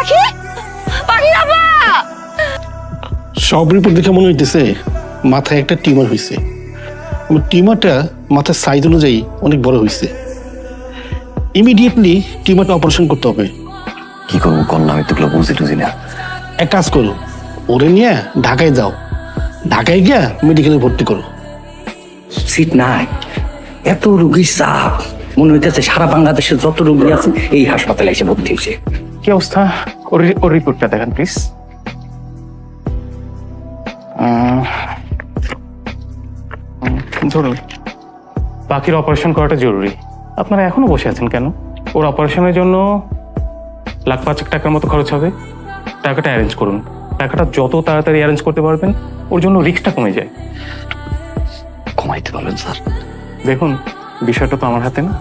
পাখি পাখি আপা সব রিপোর্ট দেখে মনে হইতেছে মাথায় একটা টিউমার হয়েছে। টিউমারটা মাথার সাইজ অনুযায়ী অনেক বড় হয়েছে। ইমিডিয়েটলি টিউমারটা অপারেশন করতে হবে। কি করবো কন্যা, আমি তোগুলো বুঝি টুঝি না। এক কাজ করো, ওরে নিয়ে ঢাকায় যাও, ঢাকায় গিয়া মেডিকেলে ভর্তি করো। সিট নাই, এত রোগীর চাপ, মনে হইতেছে সারা বাংলাদেশের যত রোগী আছে এই হাসপাতালে এসে ভর্তি হয়েছে। কি অবস্থা? ওর রিপোর্টটা দেখান প্লিজ। জরুরি, পাখির অপারেশন করাটা জরুরি। আপনারা এখনো বসে আছেন কেন? ওর অপারেশনের জন্য 1,05,000 টাকার মতো খরচ হবে। টাকাটা অ্যারেঞ্জ করুন। টাকাটা যত তাড়াতাড়ি অ্যারেঞ্জ করতে পারবেন ওর জন্য রিস্কটা কমে যায়। কমাইতে পারবেন স্যার? দেখুন, বিষয়টা তো আমার হাতে না।